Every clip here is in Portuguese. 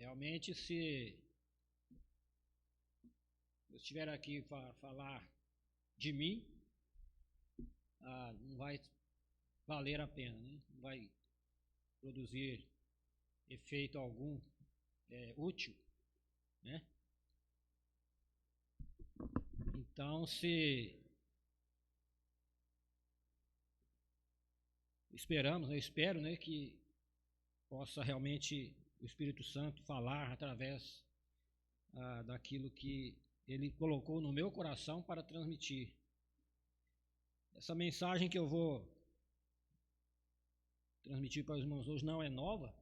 Realmente, se eu estiver aqui para falar de mim, não vai valer a pena, né? Não vai produzir efeito algum útil, né? Então, eu espero, né, que possa realmente o Espírito Santo falar através daquilo que Ele colocou no meu coração para transmitir. Essa mensagem que eu vou transmitir para os irmãos hoje não é nova.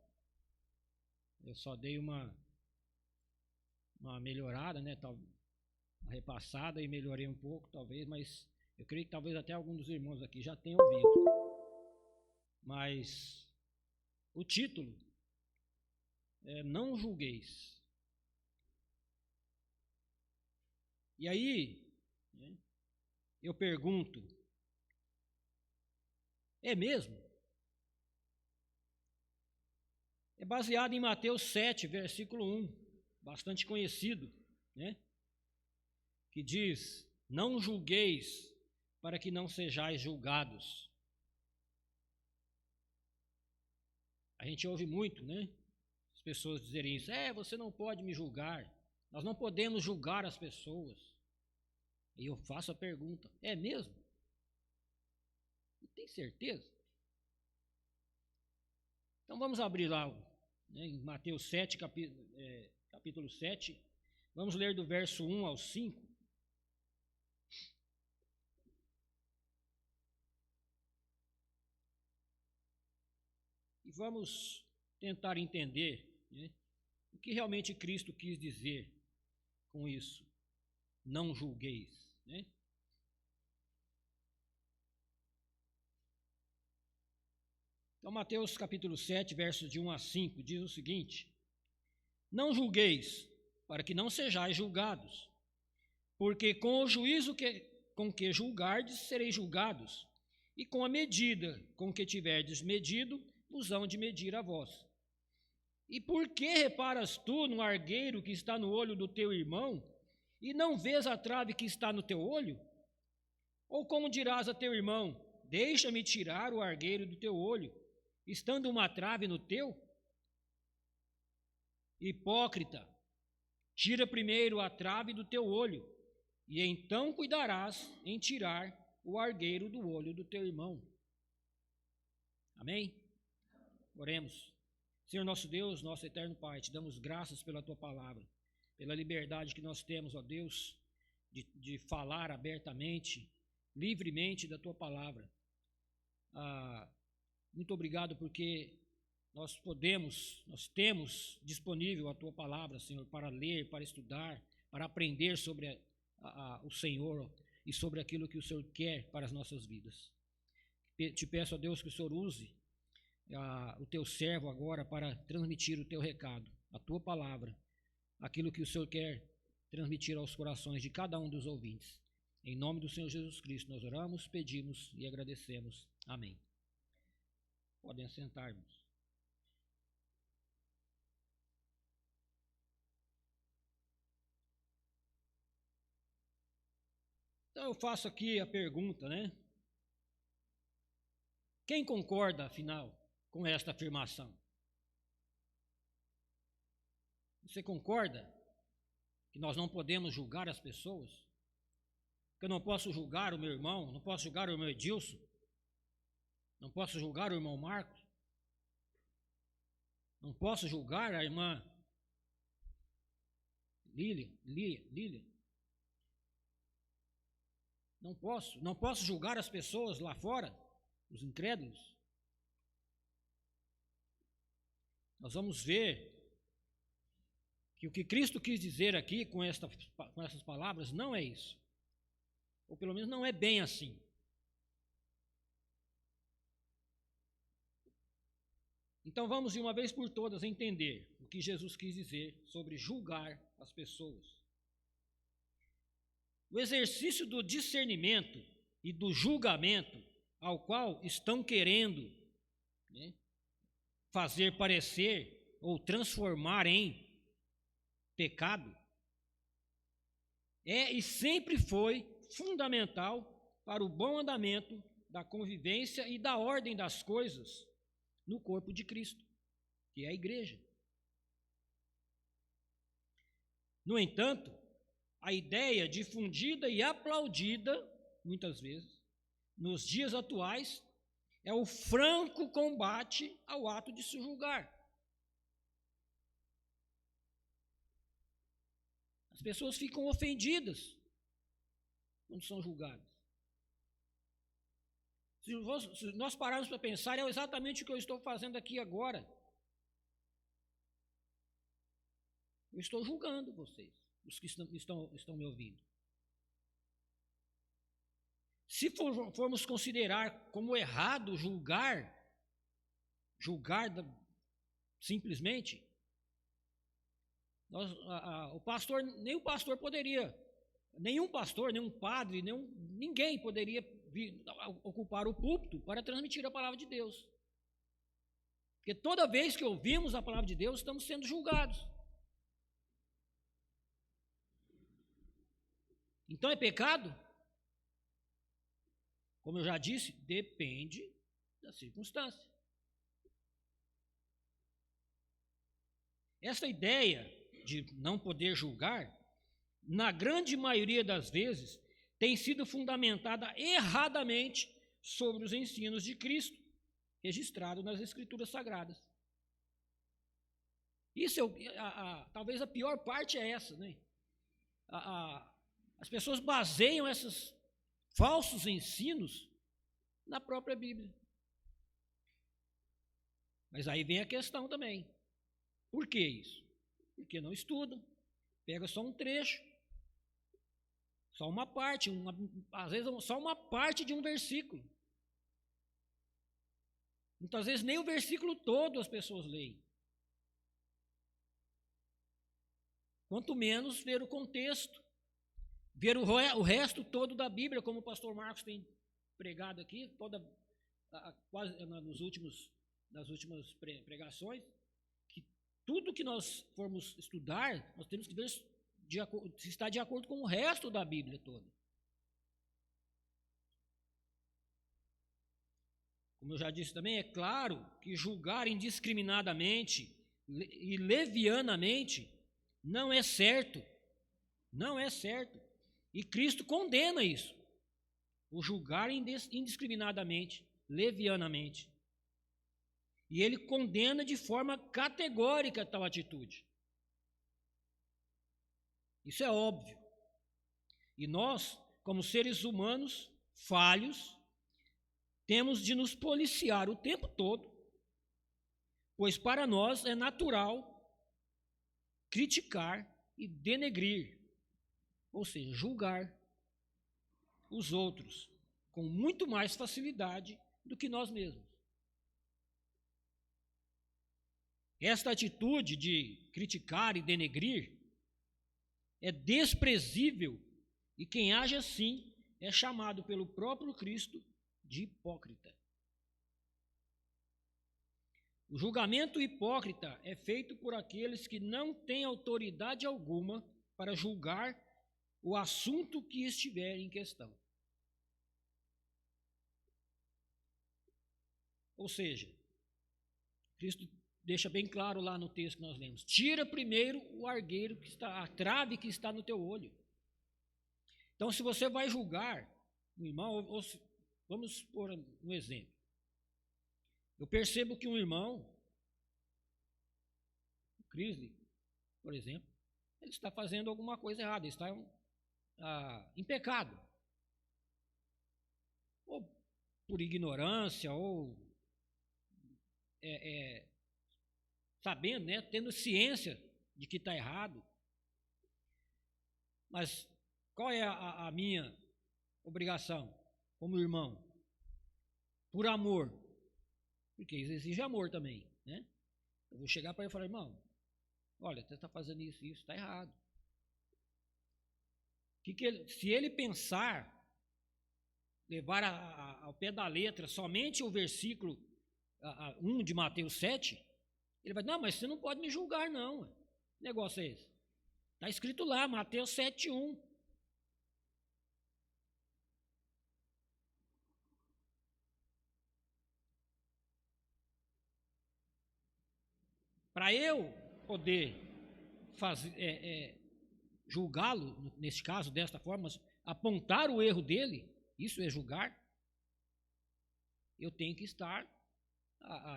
Eu só dei uma melhorada, né, uma repassada e melhorei um pouco, talvez, mas eu creio que talvez até algum dos irmãos aqui já tenham ouvido. Mas o título é Não Julgueis. E aí, né, eu pergunto, é mesmo? É baseado em Mateus 7, versículo 1, bastante conhecido, né? Que diz, não julgueis para que não sejais julgados. A gente ouve muito, né? As pessoas dizerem isso, você não pode me julgar, nós não podemos julgar as pessoas. E eu faço a pergunta, é mesmo? Tem certeza? Então vamos abrir lá, né, em Mateus 7, capítulo 7, vamos ler do verso 1 ao 5. E vamos tentar entender, né, o que realmente Cristo quis dizer com isso. Não julgueis, né? Então, Mateus capítulo 7, versos de 1 a 5, diz o seguinte: não julgueis, para que não sejais julgados, porque com o juízo com que julgardes, sereis julgados, e com a medida com que tiverdes medido, vos hão de medir a vós. E por que reparas tu no argueiro que está no olho do teu irmão, e não vês a trave que está no teu olho? Ou como dirás a teu irmão, deixa-me tirar o argueiro do teu olho, estando uma trave no teu? Hipócrita, tira primeiro a trave do teu olho, e então cuidarás em tirar o argueiro do olho do teu irmão. Amém? Oremos. Senhor nosso Deus, nosso eterno Pai, te damos graças pela tua palavra, pela liberdade que nós temos, ó Deus, de falar abertamente, livremente da tua palavra. Muito obrigado porque nós temos disponível a tua palavra, Senhor, para ler, para estudar, para aprender sobre o Senhor e sobre aquilo que o Senhor quer para as nossas vidas. Te peço, ó Deus, que o Senhor use o teu servo agora para transmitir o teu recado, a tua palavra, aquilo que o Senhor quer transmitir aos corações de cada um dos ouvintes. Em nome do Senhor Jesus Cristo, nós oramos, pedimos e agradecemos. Amém. Podem assentar-nos. Então eu faço aqui a pergunta, né? Quem concorda, afinal, com esta afirmação? Você concorda que nós não podemos julgar as pessoas? Que eu não posso julgar o meu irmão, não posso julgar o irmão Edilson, não posso julgar o irmão Marcos, não posso julgar a irmã Lília. Não posso julgar as pessoas lá fora, os incrédulos. Nós vamos ver que o que Cristo quis dizer aqui com essas palavras não é isso. Ou pelo menos não é bem assim. Então vamos de uma vez por todas entender o que Jesus quis dizer sobre julgar as pessoas. O exercício do discernimento e do julgamento ao qual estão querendo, né, fazer parecer ou transformar em pecado, é e sempre foi fundamental para o bom andamento da convivência e da ordem das coisas no corpo de Cristo, que é a igreja. No entanto, a ideia difundida e aplaudida, muitas vezes, nos dias atuais, é o franco combate ao ato de se julgar. As pessoas ficam ofendidas quando são julgadas. Se nós pararmos para pensar, é exatamente o que eu estou fazendo aqui agora. Eu estou julgando vocês, os que estão me ouvindo. Se formos considerar como errado julgar simplesmente, nenhum pastor poderia, nenhum padre, ninguém poderia ocupar o púlpito para transmitir a palavra de Deus. Porque toda vez que ouvimos a palavra de Deus, estamos sendo julgados. Então é pecado? Como eu já disse, depende da circunstância. Essa ideia de não poder julgar, na grande maioria das vezes, tem sido fundamentada erradamente sobre os ensinos de Cristo, registrado nas Escrituras Sagradas. Isso talvez a pior parte é essa, né? As pessoas baseiam esses falsos ensinos na própria Bíblia. Mas aí vem a questão também. Por que isso? Porque não estudam, pega só um trecho, só uma parte, às vezes só uma parte de um versículo. Muitas vezes nem o versículo todo as pessoas leem. Quanto menos ver o contexto, ver o resto todo da Bíblia, como o pastor Marcos tem pregado aqui, quase nas últimas pregações, que tudo que nós formos estudar, nós temos que ver se está de acordo com o resto da Bíblia toda. Como eu já disse também, é claro que julgar indiscriminadamente e levianamente não é certo. Não é certo. E Cristo condena isso. O julgar indiscriminadamente, levianamente. E ele condena de forma categórica tal atitude. Isso é óbvio. E nós, como seres humanos falhos, temos de nos policiar o tempo todo, pois para nós é natural criticar e denegrir, ou seja, julgar os outros com muito mais facilidade do que nós mesmos. Esta atitude de criticar e denegrir é desprezível e quem age assim é chamado pelo próprio Cristo de hipócrita. O julgamento hipócrita é feito por aqueles que não têm autoridade alguma para julgar o assunto que estiver em questão. Ou seja, Cristo deixa bem claro lá no texto que nós lemos: tira primeiro o argueiro que está, a trave que está no teu olho. Então, se você vai julgar um irmão, vamos pôr um exemplo. Eu percebo que um irmão, o Crisley, por exemplo, ele está fazendo alguma coisa errada, ele está em pecado. Ou por ignorância, ou sabendo, né, tendo ciência de que está errado. Mas qual é a minha obrigação como irmão? Por amor, porque isso exige amor também, né? Eu vou chegar para ele e falar: irmão, olha, você está fazendo isso, está errado. Se ele pensar, levar ao pé da letra somente o versículo 1 de Mateus 7, ele vai: não, mas você não pode me julgar não. Que negócio é esse? Está escrito lá, Mateus 7:1. Para eu poder julgá-lo, nesse caso, desta forma, apontar o erro dele, isso é julgar, eu tenho que estar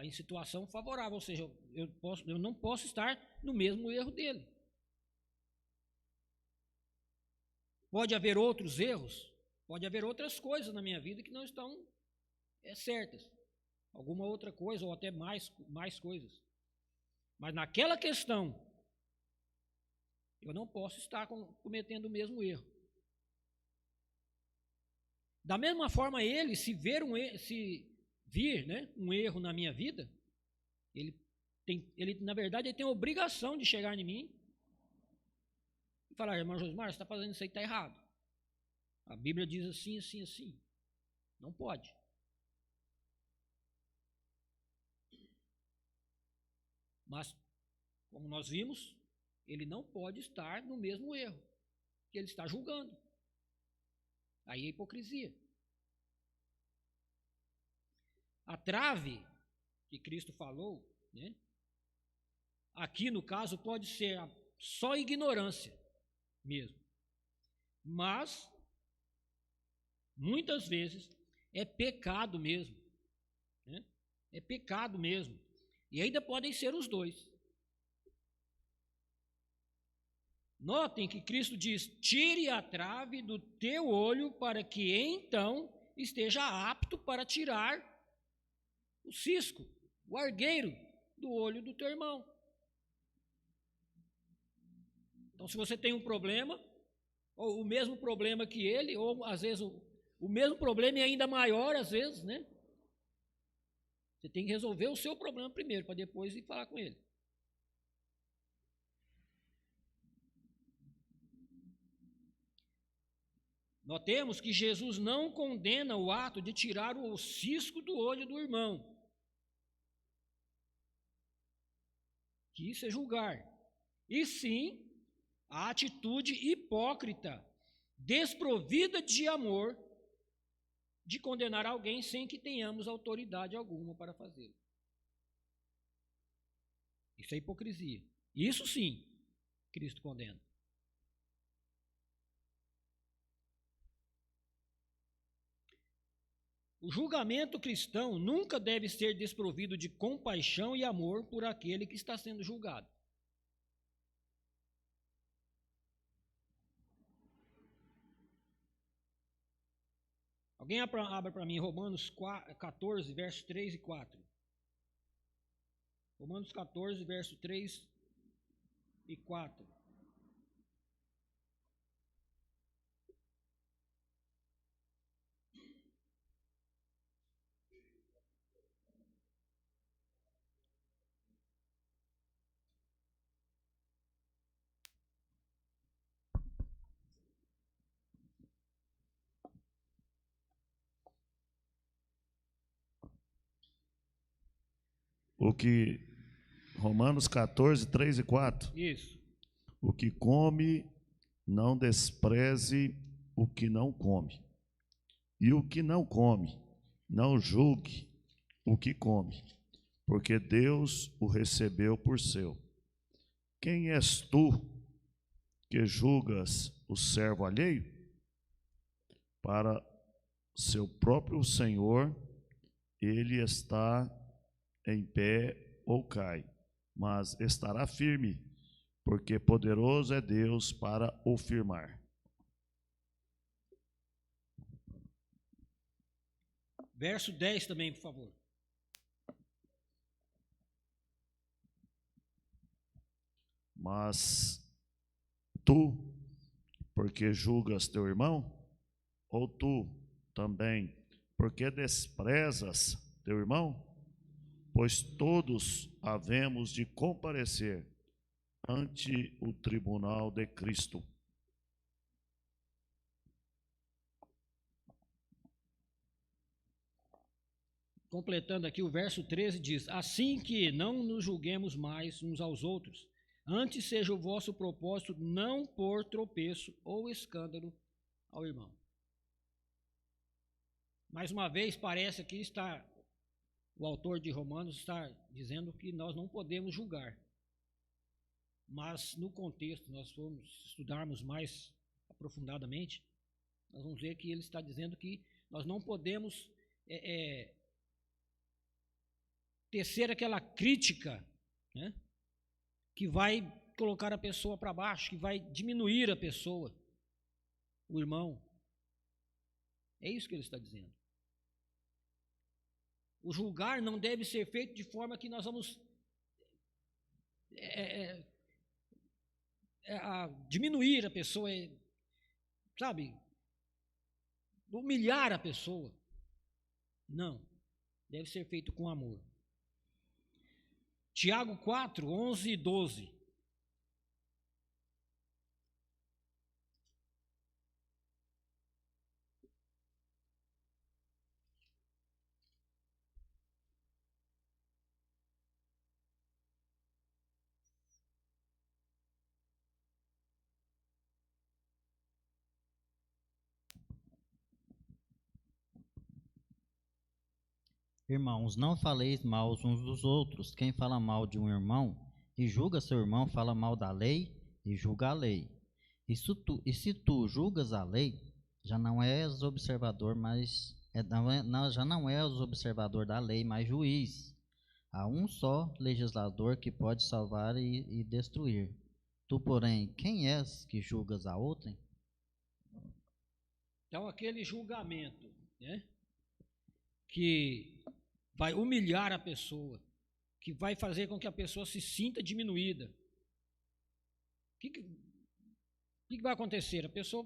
em situação favorável, ou seja, eu não posso estar no mesmo erro dele. Pode haver outros erros, pode haver outras coisas na minha vida que não estão certas, alguma outra coisa ou até mais coisas. Mas naquela questão, eu não posso estar cometendo o mesmo erro. Da mesma forma, ele, se vir um erro na minha vida, ele na verdade, ele tem a obrigação de chegar em mim e falar: irmão Josmar, você está fazendo isso aí, está errado. A Bíblia diz assim, assim, assim. Não pode. Mas, como nós vimos, ele não pode estar no mesmo erro que ele está julgando. Aí é hipocrisia. A trave que Cristo falou, né? Aqui no caso pode ser só ignorância mesmo. Mas, muitas vezes, é pecado mesmo. Né? É pecado mesmo. E ainda podem ser os dois. Notem que Cristo diz: tire a trave do teu olho para que então esteja apto para tirar o cisco, o argueiro do olho do teu irmão. Então, se você tem um problema, ou o mesmo problema que ele, ou às vezes o mesmo problema e ainda maior, às vezes, né? Você tem que resolver o seu problema primeiro, para depois ir falar com ele. Notemos que Jesus não condena o ato de tirar o cisco do olho do irmão. Que isso é julgar. E sim, a atitude hipócrita, desprovida de amor, de condenar alguém sem que tenhamos autoridade alguma para fazê-lo. Isso é hipocrisia. Isso sim, Cristo condena. O julgamento cristão nunca deve ser desprovido de compaixão e amor por aquele que está sendo julgado. Alguém abra para mim Romanos 14, versos 3 e 4. Romanos 14, verso 3 e 4. Romanos 14, 3 e 4. Isso. O que come, não despreze o que não come. E o que não come, não julgue o que come, porque Deus o recebeu por seu. Quem és tu que julgas o servo alheio? Para seu próprio Senhor, ele está em pé ou cai, mas estará firme, porque poderoso é Deus para o firmar. Verso 10 também, por favor. Mas tu, porque julgas teu irmão? Ou tu também, porque desprezas teu irmão? Pois todos havemos de comparecer ante o tribunal de Cristo. Completando aqui, o verso 13 diz: assim que não nos julguemos mais uns aos outros, Antes seja o vosso propósito não pôr tropeço ou escândalo ao irmão. Mais uma vez, parece que o autor de Romanos está dizendo que nós não podemos julgar. Mas no contexto, nós formos estudarmos mais aprofundadamente, nós vamos ver que ele está dizendo que nós não podemos tecer aquela crítica, né, que vai colocar a pessoa para baixo, que vai diminuir a pessoa, o irmão. É isso que ele está dizendo. O julgar não deve ser feito de forma que nós vamos diminuir a pessoa, sabe? Humilhar a pessoa. Não. Deve ser feito com amor. Tiago 4, 11 e 12. Irmãos, não faleis mal uns dos outros. Quem fala mal de um irmão e julga seu irmão, fala mal da lei e julga a lei. E se tu julgas a lei, já não és observador, já não és observador da lei, mas juiz. Há um só legislador que pode salvar e destruir. Tu, porém, quem és que julgas a outrem? Então, aquele julgamento, né, que vai humilhar a pessoa, que vai fazer com que a pessoa se sinta diminuída. O que vai acontecer? A pessoa,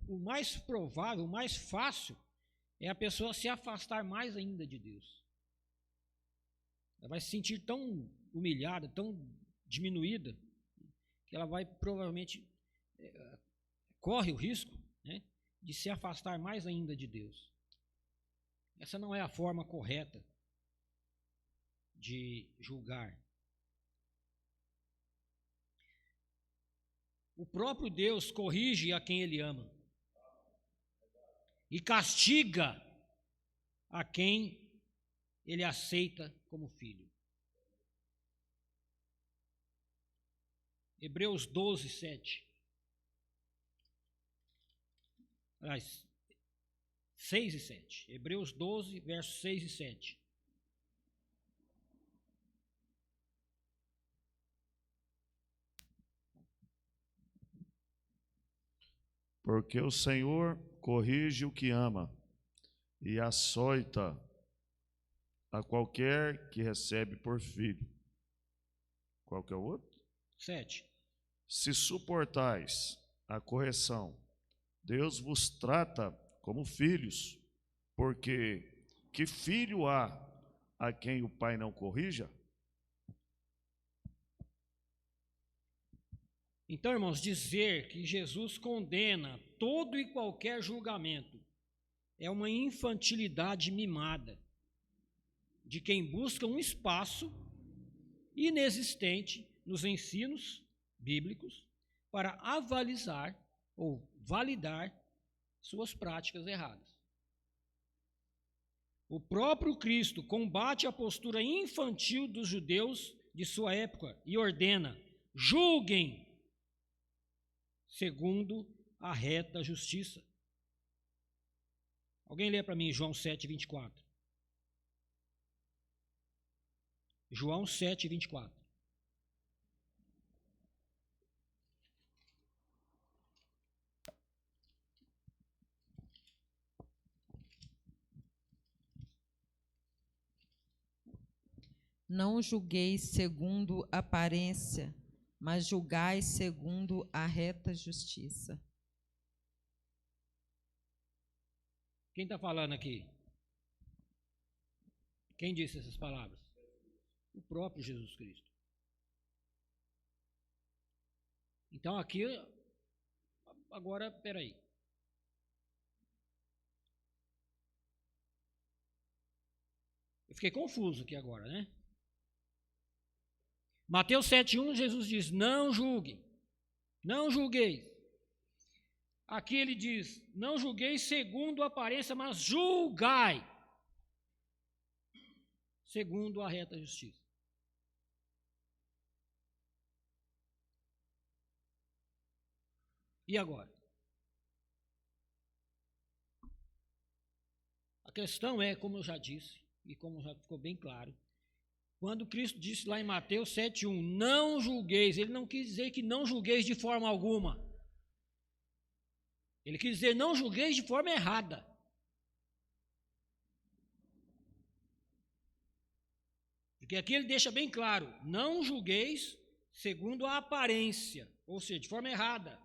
o mais provável, o mais fácil, é a pessoa se afastar mais ainda de Deus. Ela vai se sentir tão humilhada, tão diminuída, que ela vai provavelmente, corre o risco, né, de se afastar mais ainda de Deus. Essa não é a forma correta de julgar. O próprio Deus corrige a quem Ele ama e castiga a quem Ele aceita como filho. Hebreus 12, 7. Aliás, 6 e 7. Hebreus 12, versos 6 e 7. Porque o Senhor corrige o que ama e açoita a qualquer que recebe por filho. Qual que é o outro? 7. Se suportais a correção, Deus vos trata como filhos, porque que filho há a quem o pai não corrija? Então, irmãos, dizer que Jesus condena todo e qualquer julgamento é uma infantilidade mimada de quem busca um espaço inexistente nos ensinos bíblicos para avalizar ou validar suas práticas erradas. O próprio Cristo combate a postura infantil dos judeus de sua época e ordena: julguem segundo a reta justiça. Alguém lê para mim João 7, 24. João 7, 24. Não julgueis segundo a aparência, mas julgai segundo a reta justiça. Quem está falando aqui? Quem disse essas palavras? O próprio Jesus Cristo. Então aqui, agora, peraí. Eu fiquei confuso aqui agora, né? Mateus 7,1, Jesus diz: não julgue, não julgueis. Aqui ele diz: não julgueis segundo a aparência, mas julgai segundo a reta justiça. E agora? A questão é, como eu já disse, e como já ficou bem claro, quando Cristo disse lá em Mateus 7,1, não julgueis, ele não quis dizer que não julgueis de forma alguma. Ele quis dizer não julgueis de forma errada. Porque aqui ele deixa bem claro, não julgueis segundo a aparência, ou seja, de forma errada,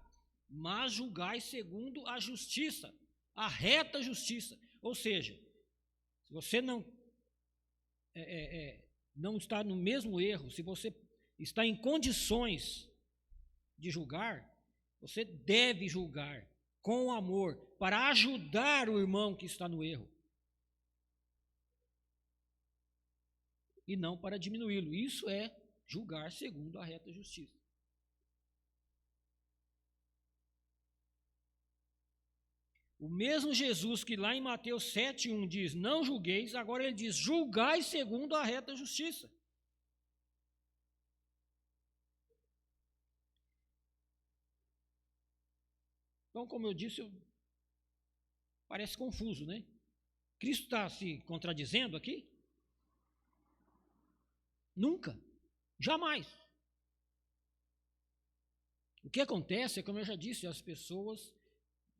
mas julgai segundo a justiça, a reta justiça. Ou seja, se você não está no mesmo erro, se você está em condições de julgar, você deve julgar com amor para ajudar o irmão que está no erro e não para diminuí-lo. Isso é julgar segundo a reta justiça. O mesmo Jesus que lá em Mateus 7,1 diz, não julgueis, agora ele diz, julgai segundo a reta justiça. Então, como eu disse, parece confuso, né? Cristo está se contradizendo aqui? Nunca, jamais. O que acontece é, como eu já disse, as pessoas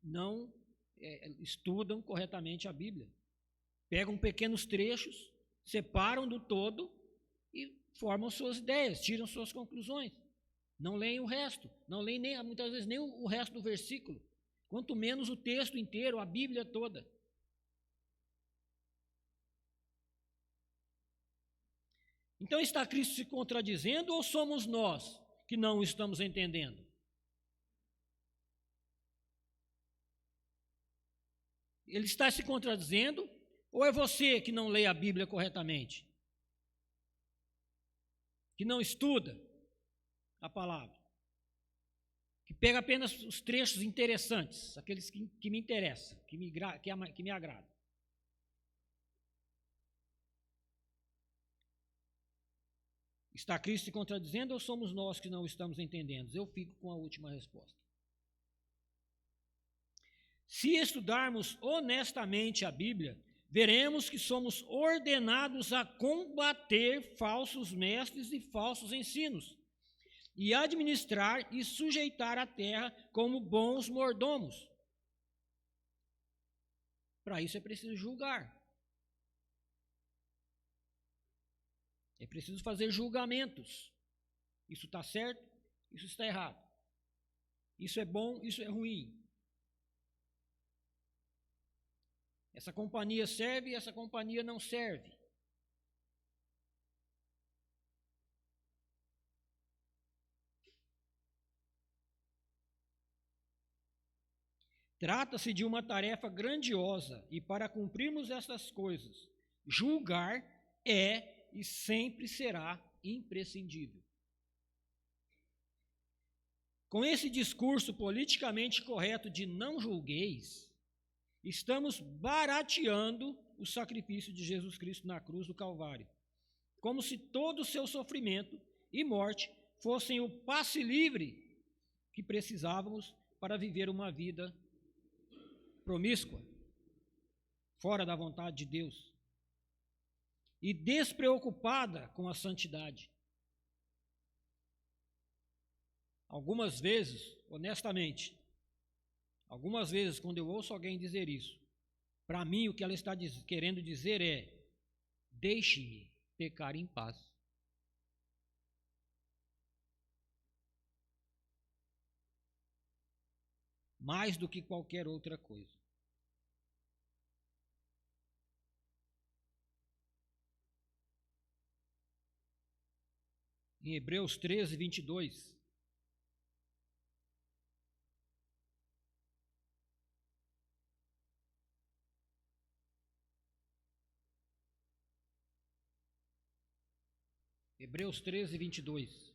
não estudam corretamente a Bíblia. Pegam pequenos trechos, separam do todo e formam suas ideias, tiram suas conclusões. Não leem o resto, não leem muitas vezes nem o resto do versículo, quanto menos o texto inteiro, a Bíblia toda. Então está Cristo se contradizendo ou somos nós que não estamos entendendo? Ele está se contradizendo ou é você que não lê a Bíblia corretamente? Que não estuda a palavra? Que pega apenas os trechos interessantes, aqueles que me interessam, que me agradam? Está Cristo se contradizendo ou somos nós que não estamos entendendo? Eu fico com a última resposta. Se estudarmos honestamente a Bíblia, veremos que somos ordenados a combater falsos mestres e falsos ensinos, e administrar e sujeitar a terra como bons mordomos. Para isso é preciso julgar. É preciso fazer julgamentos. Isso está certo, isso está errado. Isso é bom, isso é ruim. Essa companhia serve e essa companhia não serve. Trata-se de uma tarefa grandiosa e para cumprirmos essas coisas, julgar é e sempre será imprescindível. Com esse discurso politicamente correto de não julgueis, estamos barateando o sacrifício de Jesus Cristo na cruz do Calvário, como se todo o seu sofrimento e morte fossem o passe livre que precisávamos para viver uma vida promíscua, fora da vontade de Deus, e despreocupada com a santidade. Algumas vezes, honestamente, quando eu ouço alguém dizer isso, para mim o que ela está querendo dizer é: deixe-me pecar em paz. Mais do que qualquer outra coisa. Em Hebreus 13, 22, Hebreus 13, 22.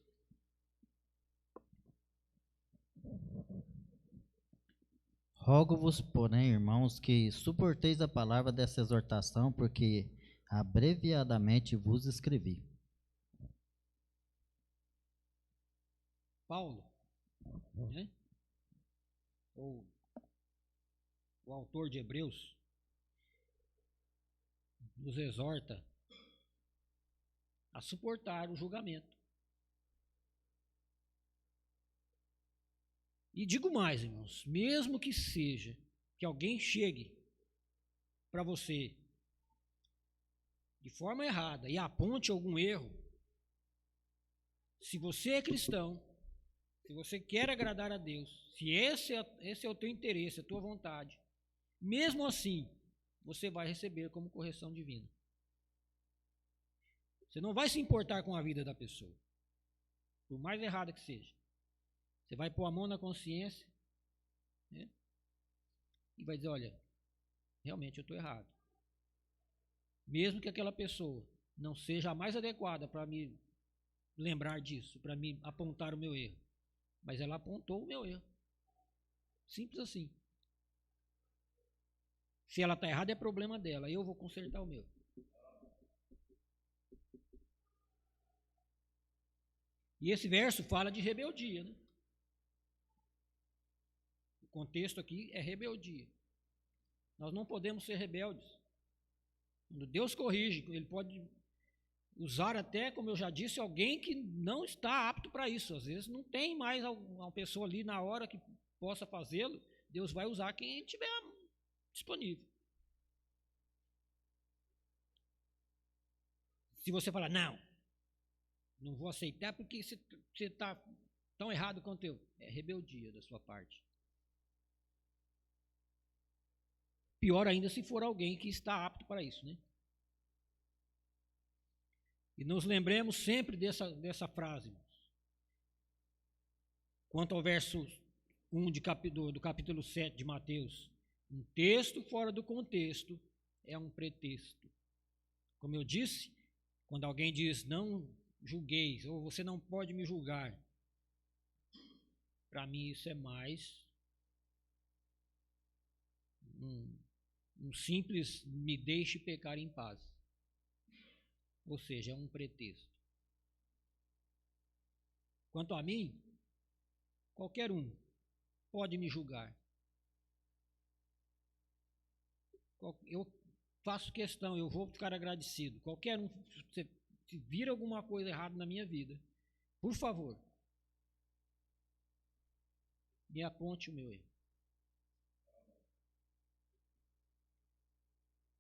Rogo-vos, porém, irmãos, que suporteis a palavra dessa exortação, porque abreviadamente vos escrevi. Paulo, né? Ou o autor de Hebreus, nos exorta a suportar o julgamento. E digo mais, irmãos, mesmo que seja que alguém chegue para você de forma errada e aponte algum erro, se você é cristão, se você quer agradar a Deus, se esse é o teu interesse, a tua vontade, mesmo assim, você vai receber como correção divina. Você não vai se importar com a vida da pessoa, por mais errada que seja. Você vai pôr a mão na consciência, né? E vai dizer, olha, realmente eu estou errado. Mesmo que aquela pessoa não seja a mais adequada para me lembrar disso, para me apontar o meu erro. Mas ela apontou o meu erro. Simples assim. Se ela está errada, é problema dela. Eu vou consertar o meu. E esse verso fala de rebeldia, né? O contexto aqui é rebeldia. Nós não podemos ser rebeldes. Quando Deus corrige, Ele pode usar até, como eu já disse, alguém que não está apto para isso. Às vezes não tem mais uma pessoa ali na hora que possa fazê-lo. Deus vai usar quem tiver disponível. Se você falar, não vou aceitar porque você está tão errado quanto eu. É rebeldia da sua parte. Pior ainda se for alguém que está apto para isso, né? E nos lembremos sempre dessa frase. Quanto ao verso 1 do capítulo 7 de Mateus, um texto fora do contexto é um pretexto. Como eu disse, quando alguém diz não julgueis, ou você não pode me julgar, para mim isso é mais um simples me deixe pecar em paz. Ou seja, é um pretexto. Quanto a mim, qualquer um pode me julgar. Eu faço questão, eu vou ficar agradecido. Qualquer um, se vir alguma coisa errada na minha vida, por favor, me aponte o meu erro.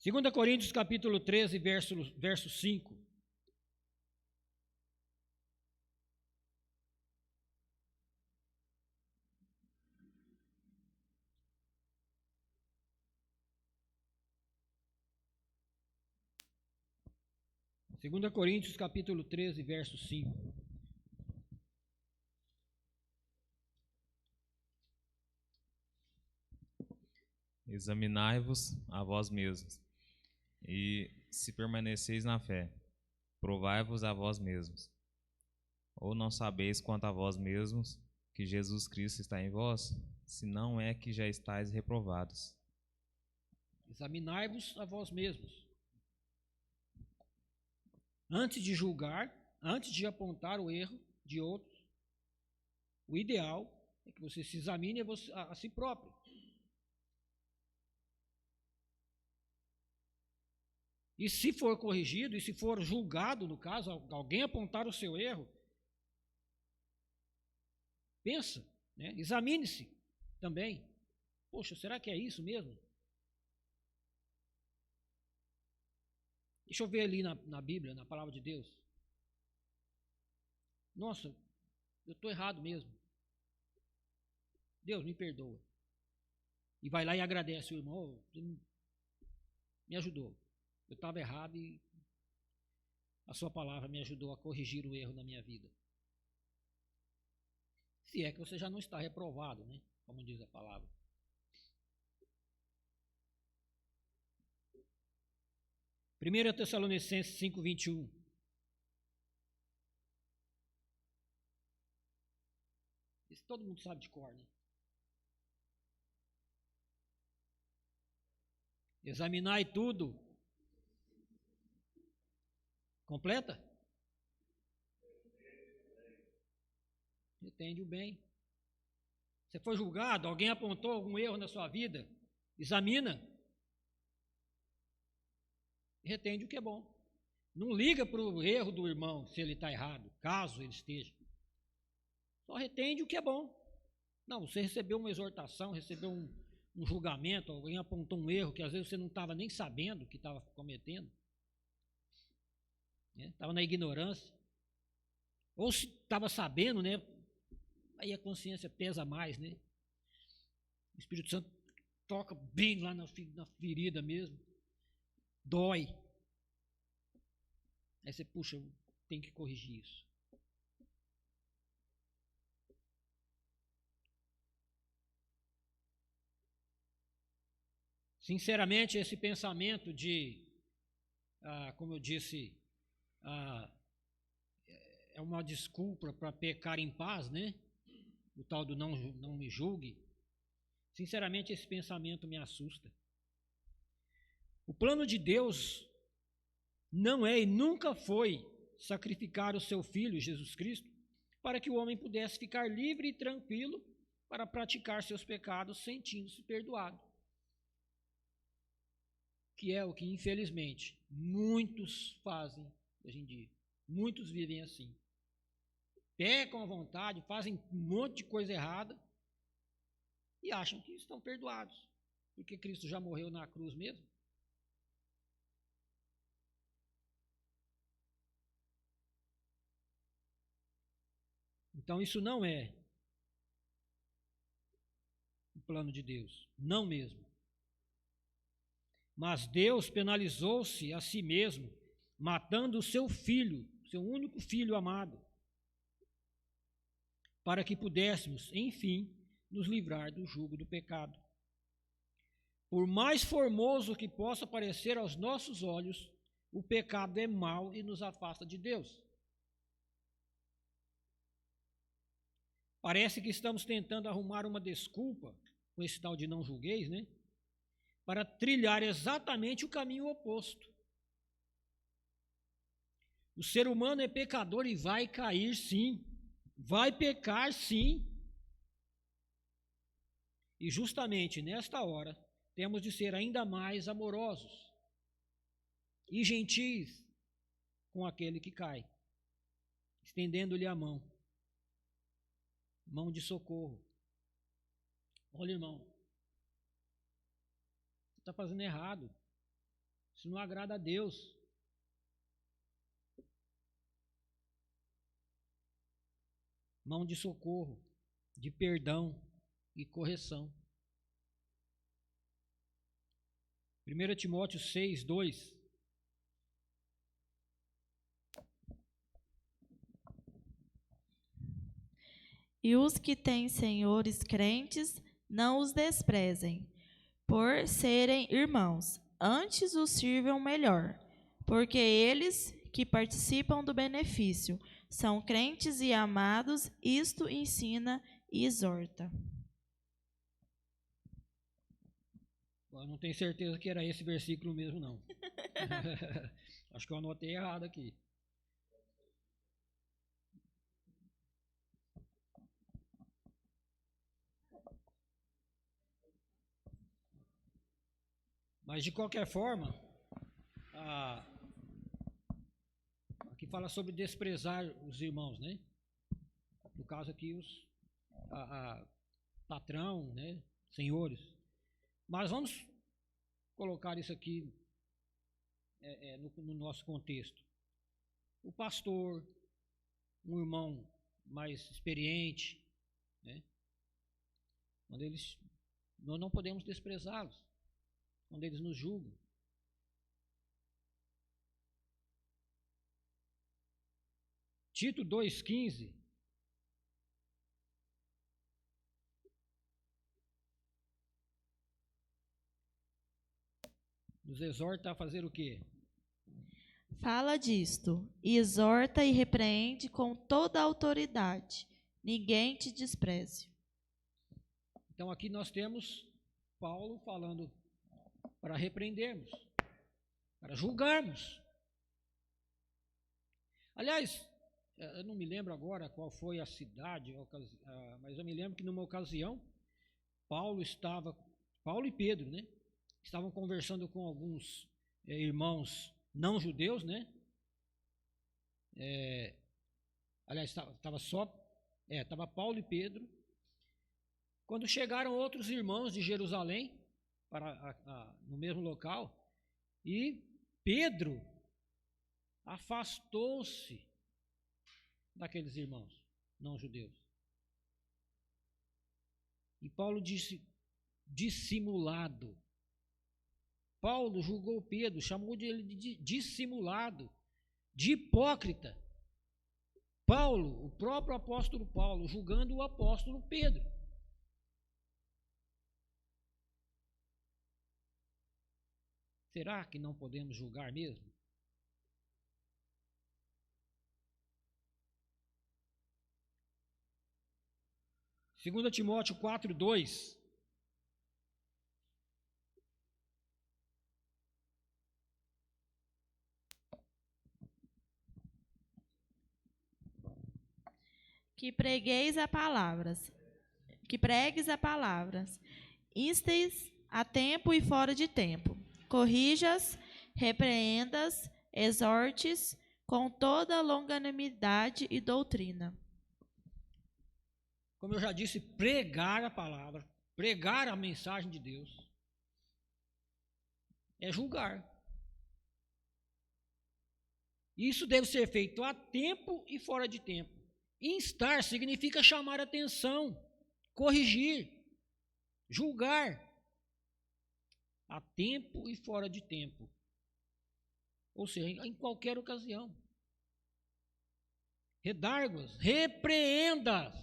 2 Coríntios capítulo 13, verso 5. Segunda Coríntios capítulo 13, verso 5. Examinai-vos a vós mesmos, e se permaneceis na fé, provai-vos a vós mesmos. Ou não sabeis quanto a vós mesmos que Jesus Cristo está em vós, se não é que já estáis reprovados. Examinai-vos a vós mesmos. Antes de julgar, antes de apontar o erro de outros, o ideal é que você se examine a si próprio. E se for corrigido, e se for julgado, no caso, alguém apontar o seu erro, pensa, né? Examine-se também. Poxa, será que é isso mesmo? Deixa eu ver ali na Bíblia, na palavra de Deus. Nossa, eu estou errado mesmo. Deus, me perdoa. E vai lá e agradece o irmão. Me ajudou. Eu estava errado e a sua palavra me ajudou a corrigir o erro na minha vida. Se é que você já não está reprovado, né? Como diz a palavra. Primeira Tessalonicenses 5:21. Isso todo mundo sabe de cor, né? Examinai tudo. Completa? Retende o bem. Você foi julgado, alguém apontou algum erro na sua vida, examina. Retende o que é bom. Não liga para o erro do irmão, se ele está errado, caso ele esteja. Só retende o que é bom. Não, você recebeu uma exortação, recebeu um julgamento, alguém apontou um erro que às vezes você não estava nem sabendo que estava cometendo. Estava na ignorância. Ou se estava sabendo, né? Aí a consciência pesa mais, né? O Espírito Santo toca bem lá na ferida mesmo. Dói. Aí você, puxa, tem que corrigir isso. Sinceramente, esse pensamento de, como eu disse, é uma desculpa para pecar em paz, né? O tal do não me julgue. Sinceramente, esse pensamento me assusta. O plano de Deus não é e nunca foi sacrificar o seu Filho, Jesus Cristo, para que o homem pudesse ficar livre e tranquilo para praticar seus pecados sentindo-se perdoado. Que é o que, infelizmente, muitos fazem hoje em dia. Muitos vivem assim. Pecam à vontade, fazem um monte de coisa errada e acham que estão perdoados, porque Cristo já morreu na cruz mesmo. Então isso não é o plano de Deus, não mesmo. Mas Deus penalizou-se a si mesmo, matando o seu filho, seu único filho amado, para que pudéssemos, enfim, nos livrar do jugo do pecado. Por mais formoso que possa parecer aos nossos olhos, o pecado é mau e nos afasta de Deus. Parece que estamos tentando arrumar uma desculpa, com esse tal de não julgueis, né? Para trilhar exatamente o caminho oposto. O ser humano é pecador e vai cair sim, vai pecar sim. E justamente nesta hora, temos de ser ainda mais amorosos e gentis com aquele que cai, estendendo-lhe a mão de socorro. Olha, irmão, você está fazendo errado, isso não agrada a Deus. Mão de socorro, de perdão e correção. 1 Timóteo 6, 2. E os que têm senhores crentes, não os desprezem, por serem irmãos, antes os sirvam melhor, porque eles que participam do benefício são crentes e amados, isto ensina e exorta. Eu não tenho certeza que era esse versículo mesmo, não. Acho que eu anotei errado aqui. Mas, de qualquer forma, aqui fala sobre desprezar os irmãos, né? No caso aqui, os patrão, né? Senhores. Mas vamos colocar isso aqui no nosso contexto. O pastor, um irmão mais experiente, né? Nós não podemos desprezá-los quando eles nos julgam. Tito 2,15 nos exorta a fazer o quê? Fala disto, e exorta e repreende com toda a autoridade. ninguém te despreze. Então aqui nós temos Paulo falando para repreendermos, para julgarmos. Aliás, eu não me lembro agora qual foi a cidade, mas eu me lembro que numa ocasião, Paulo e Pedro, né? Estavam conversando com alguns irmãos não judeus, né? Aliás, estava Paulo e Pedro. Quando chegaram outros irmãos de Jerusalém no mesmo local, e Pedro afastou-se daqueles irmãos não judeus. E Paulo disse, dissimulado. Paulo julgou Pedro, chamou ele de dissimulado, de hipócrita. Paulo, o próprio apóstolo Paulo, julgando o apóstolo Pedro. Será que não podemos julgar mesmo? Segundo Timóteo 4:2. Que pregues a palavras, instes a tempo e fora de tempo, corrijas, repreendas, exortes com toda longanimidade e doutrina. Como eu já disse, pregar a palavra, pregar a mensagem de Deus, é julgar. Isso deve ser feito a tempo e fora de tempo. Instar significa chamar atenção, corrigir, julgar, a tempo e fora de tempo. Ou seja, em qualquer ocasião. Redarguas, repreendas,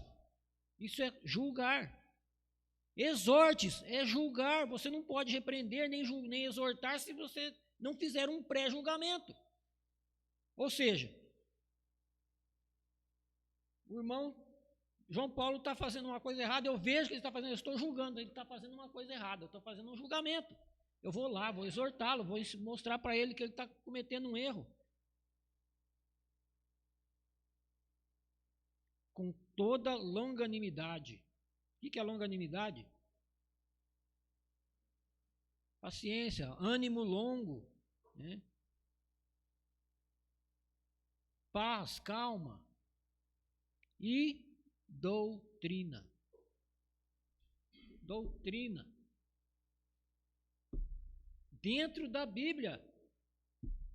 isso é julgar. Exortes, é julgar. Você não pode repreender nem exortar se você não fizer um pré-julgamento. Ou seja, o irmão João Paulo está fazendo uma coisa errada, eu vejo que ele está fazendo, eu estou julgando, ele está fazendo uma coisa errada, eu estou fazendo um julgamento. Eu vou lá, vou exortá-lo, vou mostrar para ele que ele está cometendo um erro. Com toda longanimidade. O que é longanimidade? Paciência, ânimo longo, né? Paz, calma e doutrina. Doutrina. Dentro da Bíblia.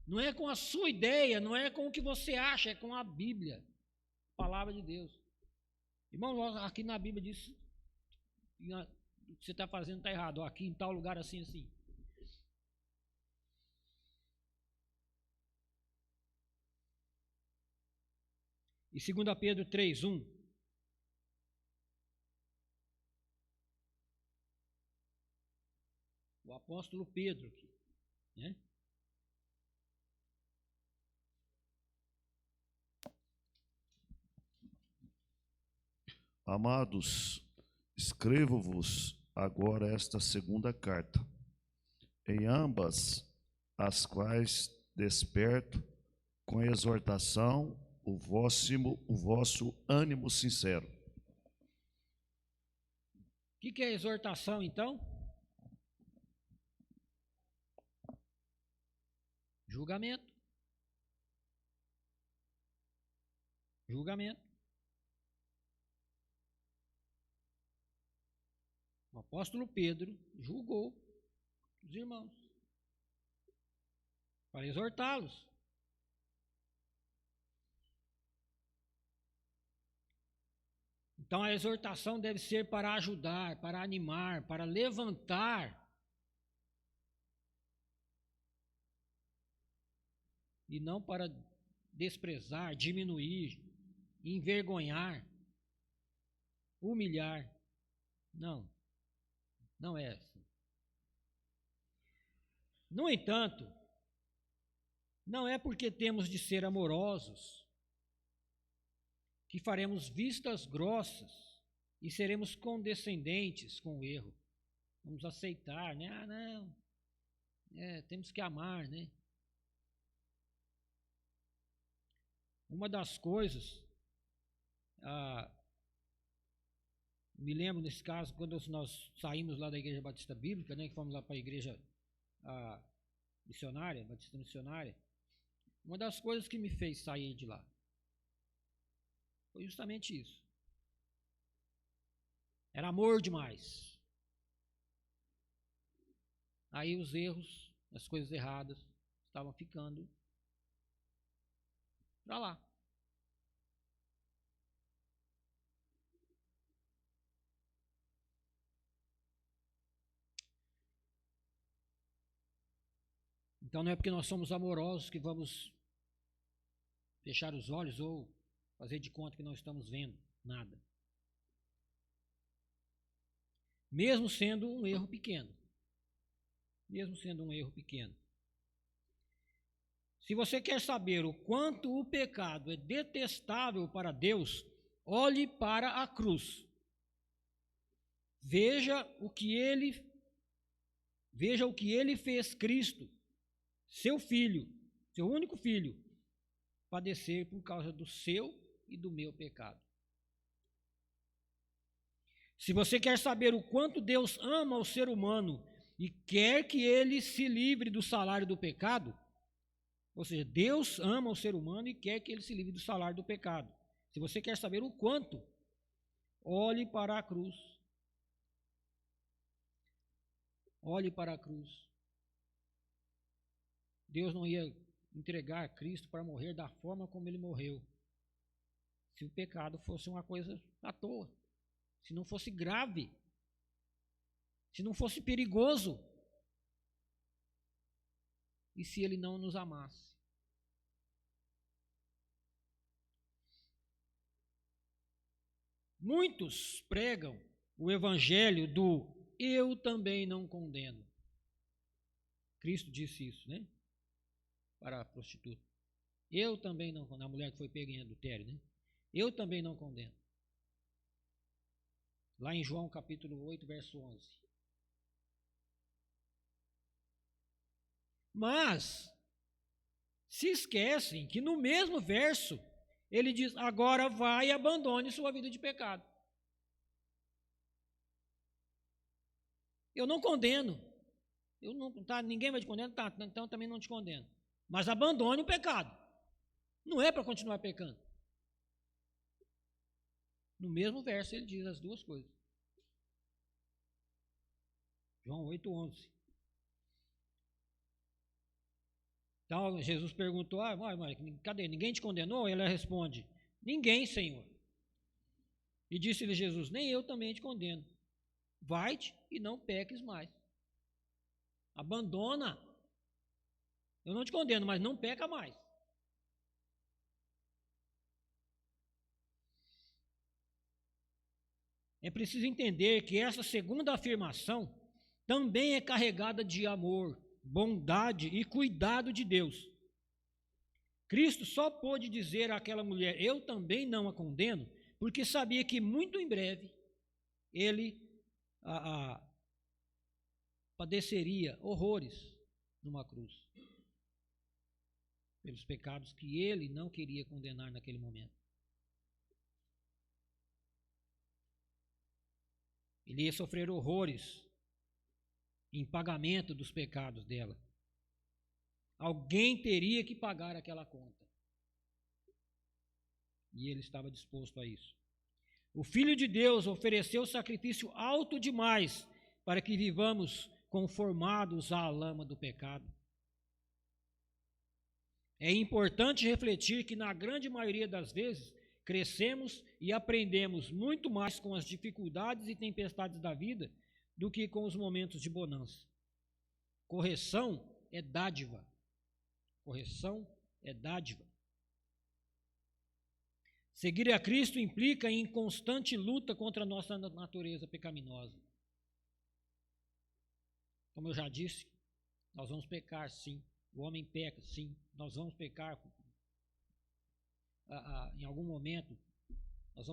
Não é com a sua ideia, não é com o que você acha, é com a Bíblia. Palavra de Deus. Irmão, aqui na Bíblia diz o que você está fazendo está errado. Aqui em tal lugar assim, assim. E 2 Pedro 3:1. O apóstolo Pedro aqui, né? Amados, escrevo-vos agora esta segunda carta, em ambas as quais desperto com exortação o vosso ânimo sincero. O que é exortação, então? Julgamento. Julgamento. O apóstolo Pedro julgou os irmãos para exortá-los. Então a exortação deve ser para ajudar, para animar, para levantar. E não para desprezar, diminuir, envergonhar, humilhar. Não, não é assim. No entanto, não é porque temos de ser amorosos que faremos vistas grossas e seremos condescendentes com o erro. Vamos aceitar, né? Ah, não, temos que amar, né? Uma das coisas, me lembro nesse caso, quando nós saímos lá da Igreja Batista Bíblica, né, que fomos lá para a Igreja missionária, Batista Missionária, uma das coisas que me fez sair de lá foi justamente isso. Era amor demais. Aí os erros, as coisas erradas estavam ficando para lá. Então não é porque nós somos amorosos que vamos fechar os olhos ou fazer de conta que não estamos vendo nada. Mesmo sendo um erro pequeno. Mesmo sendo um erro pequeno. Se você quer saber o quanto o pecado é detestável para Deus, olhe para a cruz. Veja o que ele fez Cristo, seu filho, seu único filho, padecer por causa do seu e do meu pecado. Se você quer saber o quanto Deus ama o ser humano e quer que ele se livre do salário do pecado, ou seja, Deus ama o ser humano e quer que ele se livre do salário do pecado. Se você quer saber o quanto, olhe para a cruz. Olhe para a cruz. Deus não ia entregar Cristo para morrer da forma como ele morreu, se o pecado fosse uma coisa à toa, se não fosse grave, se não fosse perigoso, e se ele não nos amasse. Muitos pregam o evangelho do eu também não condeno. Cristo disse isso, né? Para a prostituta. Eu também não condeno. A mulher que foi pega em adultério, né? Eu também não condeno. Lá em João capítulo 8, verso 11. Mas se esquecem que no mesmo verso ele diz: agora vai e abandone sua vida de pecado. Eu não condeno. Ninguém vai te condenar, então também não te condeno. Mas abandone o pecado. Não é para continuar pecando. No mesmo verso ele diz as duas coisas. João 8:11. Então Jesus perguntou: cadê? Ninguém te condenou? Ele responde: ninguém, Senhor. E disse-lhe Jesus: nem eu também te condeno. Vai-te e não peques mais. Abandona. Eu não te condeno, mas não peca mais. É preciso entender que essa segunda afirmação também é carregada de amor, bondade e cuidado de Deus. Cristo só pôde dizer àquela mulher: eu também não a condeno, porque sabia que muito em breve ele padeceria horrores numa cruz pelos pecados que ele não queria condenar naquele momento. Ele ia sofrer horrores em pagamento dos pecados dela. Alguém teria que pagar aquela conta. E ele estava disposto a isso. O Filho de Deus ofereceu sacrifício alto demais para que vivamos conformados à lama do pecado. É importante refletir que, na grande maioria das vezes, crescemos e aprendemos muito mais com as dificuldades e tempestades da vida do que com os momentos de bonança. Correção é dádiva. Correção é dádiva. Seguir a Cristo implica em constante luta contra a nossa natureza pecaminosa. Como eu já disse, nós vamos pecar, sim. O homem peca, sim. Nós vamos pecar em algum momento nós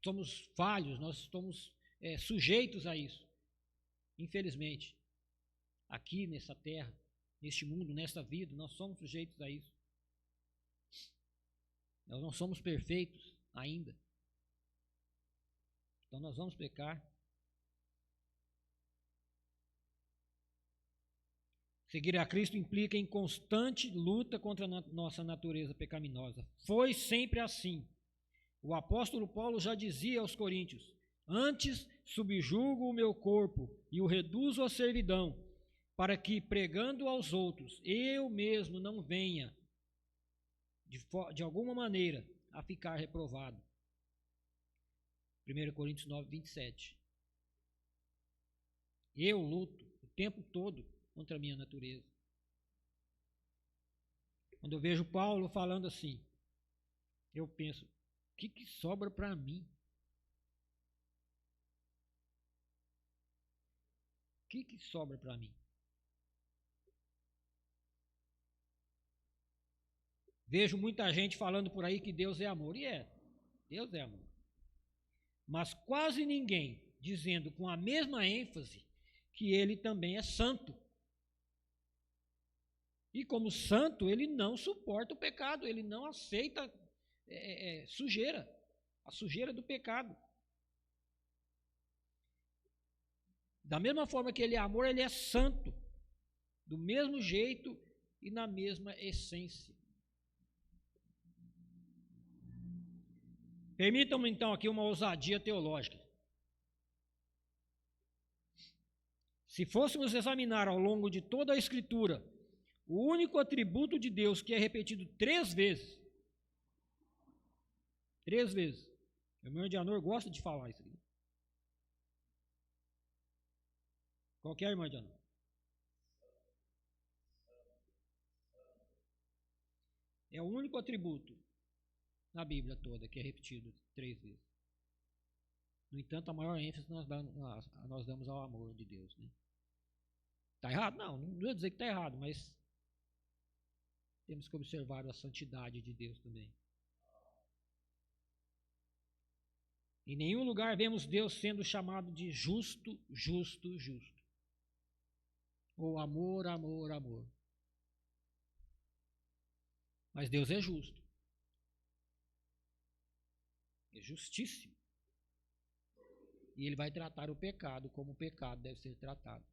somos falhos, nós estamos sujeitos a isso. Infelizmente, aqui nessa terra, neste mundo, nesta vida, nós somos sujeitos a isso. Nós não somos perfeitos ainda. Então nós vamos pecar. Seguir a Cristo implica em constante luta contra a nossa natureza pecaminosa. Foi sempre assim. O apóstolo Paulo já dizia aos coríntios: antes subjugo o meu corpo e o reduzo à servidão, para que, pregando aos outros, eu mesmo não venha, de alguma maneira, a ficar reprovado. 1 Coríntios 9, 27. Eu luto o tempo todo contra a minha natureza. Quando eu vejo Paulo falando assim, eu penso: o que sobra para mim? O que sobra para mim? Vejo muita gente falando por aí que Deus é amor. E Deus é amor. Mas quase ninguém dizendo com a mesma ênfase que ele também é santo. E como santo, ele não suporta o pecado, ele não aceita sujeira, a sujeira do pecado. Da mesma forma que ele é amor, ele é santo, do mesmo jeito e na mesma essência. Permitam-me então aqui uma ousadia teológica. Se fôssemos examinar ao longo de toda a Escritura o único atributo de Deus que é repetido 3 vezes, o meu irmão de Anor gosta de falar isso aqui. Qual que é, irmã de Anor? É o único atributo na Bíblia toda que é repetido 3 vezes. No entanto, a maior ênfase nós damos ao amor de Deus. Né? Está errado? Não vou dizer que está errado, mas temos que observar a santidade de Deus também. Em nenhum lugar vemos Deus sendo chamado de justo, justo, justo. Ou amor, amor, amor. Mas Deus é justo. É justíssimo. E Ele vai tratar o pecado como o pecado deve ser tratado.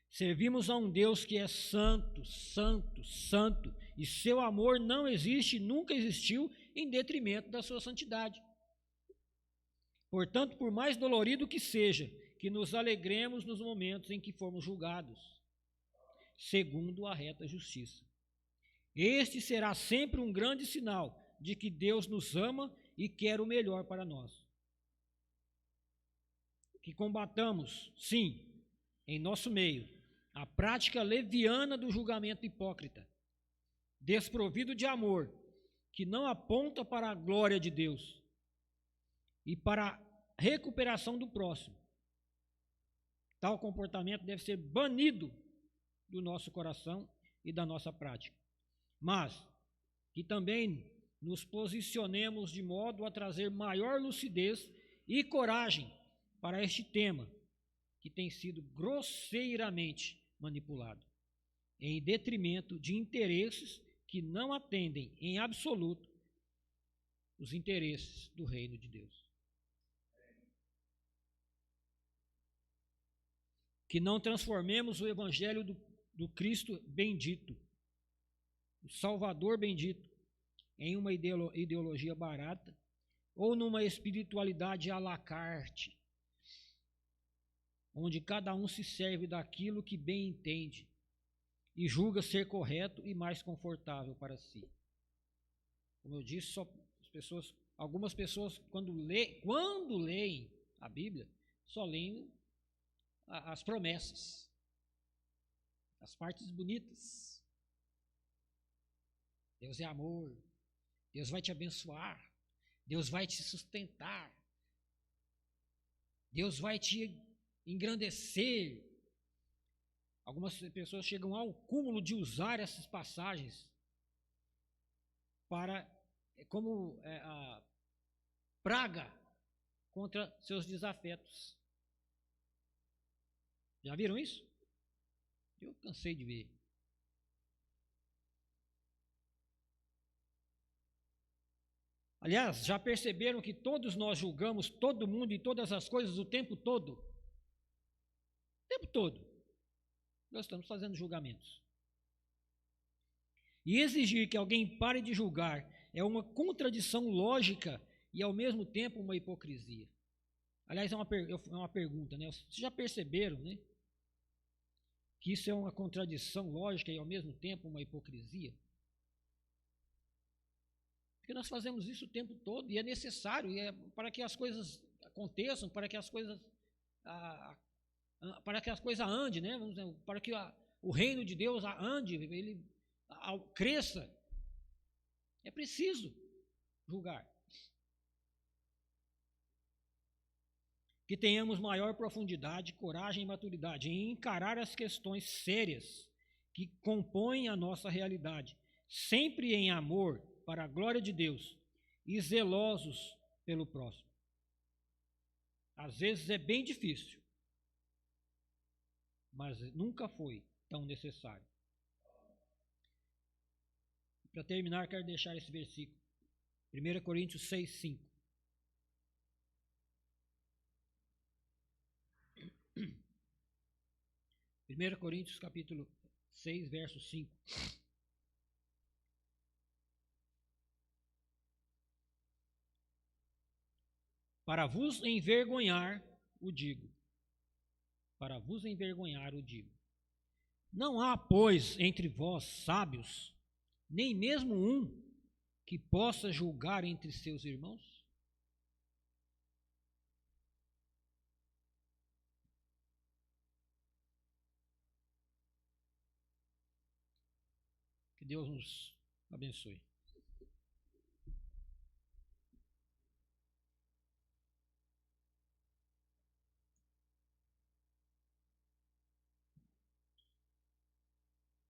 Servimos a um Deus que é santo, santo, santo, e seu amor não existe, nunca existiu, em detrimento da sua santidade. Portanto, por mais dolorido que seja, que nos alegremos nos momentos em que formos julgados, segundo a reta justiça. Este será sempre um grande sinal de que Deus nos ama e quer o melhor para nós. Que combatamos, sim, em nosso meio, a prática leviana do julgamento hipócrita, desprovido de amor, que não aponta para a glória de Deus e para a recuperação do próximo. Tal comportamento deve ser banido do nosso coração e da nossa prática. Mas que também nos posicionemos de modo a trazer maior lucidez e coragem para este tema, que tem sido grosseiramente manipulado, em detrimento de interesses que não atendem em absoluto os interesses do reino de Deus. Que não transformemos o evangelho do Cristo bendito, o Salvador bendito, em uma ideologia barata ou numa espiritualidade à la carte, onde cada um se serve daquilo que bem entende e julga ser correto e mais confortável para si. Como eu disse, algumas pessoas, quando leem a Bíblia, só leem as promessas, as partes bonitas. Deus é amor, Deus vai te abençoar, Deus vai te sustentar, Deus vai te engrandecer. Algumas pessoas chegam ao cúmulo de usar essas passagens para como a praga contra seus desafetos. Já viram isso? Eu cansei de ver. Aliás, já perceberam que todos nós julgamos todo mundo e todas as coisas o tempo todo? O tempo todo. Nós estamos fazendo julgamentos. E exigir que alguém pare de julgar é uma contradição lógica e, ao mesmo tempo, uma hipocrisia. Aliás, é uma pergunta, né? Vocês já perceberam, né? Que isso é uma contradição lógica e, ao mesmo tempo, uma hipocrisia? Porque nós fazemos isso o tempo todo e é necessário para que as coisas aconteçam, para que as coisas andem, né? Para que o reino de Deus ande, ele cresça. É preciso julgar. Que tenhamos maior profundidade, coragem e maturidade em encarar as questões sérias que compõem a nossa realidade, sempre em amor, para a glória de Deus, e zelosos pelo próximo. Às vezes é bem difícil, mas nunca foi tão necessário. Para terminar, quero deixar esse versículo. 1 Coríntios 6, 5. 1 Coríntios capítulo 6, verso 5. Para vos envergonhar, o digo. Para vos envergonhar, o digo. Não há, pois, entre vós sábios, nem mesmo um que possa julgar entre seus irmãos? Que Deus nos abençoe.